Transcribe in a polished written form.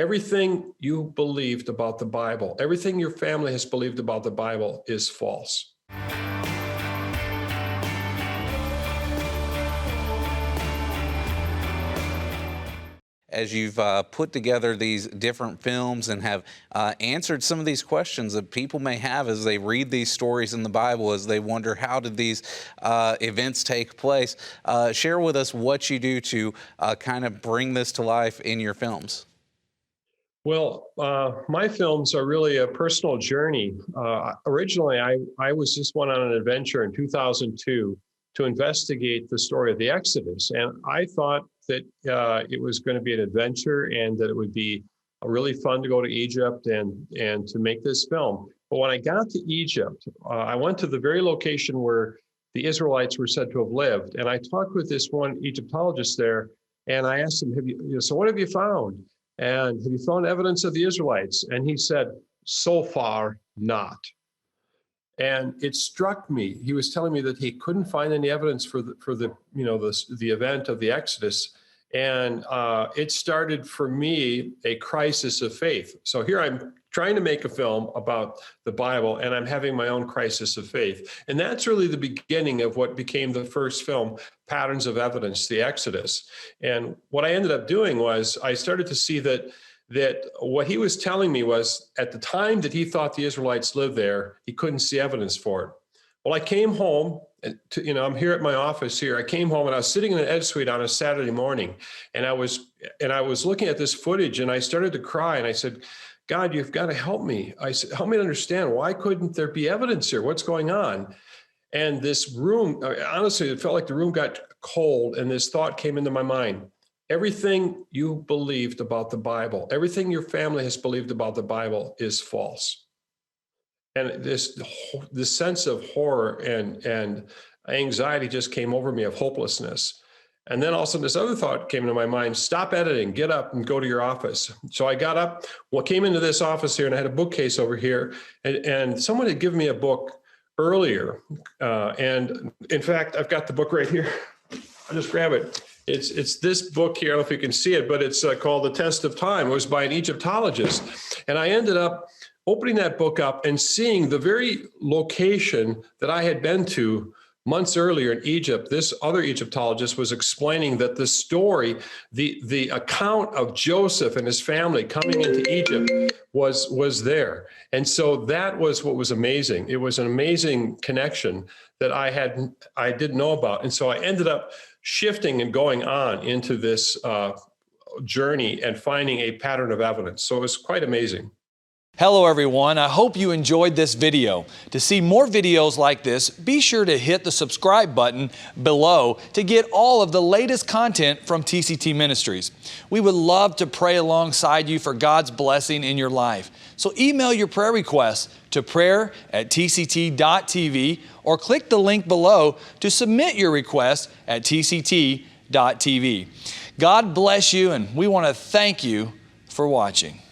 Everything you believed about the Bible, everything your family has believed about the Bible is false. As you've put together these different films and have answered some of these questions that people may have as they read these stories in the Bible, as they wonder how did these events take place, share with us what you do to kind of bring this to life in your films. Well, my films are really a personal journey. Originally, I was just went on an adventure in 2002 to investigate the story of the Exodus. And I thought that it was going to be an adventure and that it would be really fun to go to Egypt and to make this film. But when I got to Egypt, I went to the very location where the Israelites were said to have lived. And I talked with this one Egyptologist there, and I asked him, so what have you found? And have you found evidence of the Israelites? And he said, so far, not. And it struck me. He was telling me that he couldn't find any evidence for the event of the Exodus, and it started for me a crisis of faith. So here I'm trying to make a film about the Bible, and I'm having my own crisis of faith. And that's really the beginning of what became the first film, Patterns of Evidence, the Exodus. And what I ended up doing was I started to see that what he was telling me was at the time that he thought the Israelites lived there, he couldn't see evidence for it. Well, I came home, I'm here at my office here. I came home and I was sitting in an ed suite on a Saturday morning, and I was looking at this footage, and I started to cry, and I said, God, you've got to help me. I said, help me to understand, why couldn't there be evidence here? What's going on? And this room, honestly, it felt like the room got cold, and this thought came into my mind. Everything you believed about the Bible, everything your family has believed about the Bible is false. And this sense of horror and anxiety just came over me, of hopelessness. And then all of a sudden this other thought came into my mind: stop editing, get up and go to your office. So I got up, came into this office here, and I had a bookcase over here, and someone had given me a book earlier. And in fact, I've got the book right here. I'll just grab it. It's this book here. I don't know if you can see it, but it's called The Test of Time. It was by an Egyptologist. And I ended up opening that book up and seeing the very location that I had been to months earlier in Egypt. This other Egyptologist was explaining that the story, the account of Joseph and his family coming into Egypt was there. And so that was what was amazing. It was an amazing connection that I didn't know about. And so I ended up shifting and going on into this journey and finding a pattern of evidence. So it was quite amazing. Hello everyone, I hope you enjoyed this video. To see more videos like this, be sure to hit the subscribe button below to get all of the latest content from TCT Ministries. We would love to pray alongside you for God's blessing in your life. So email your prayer requests to prayer@tct.tv or click the link below to submit your request at tct.tv. God bless you, and we want to thank you for watching.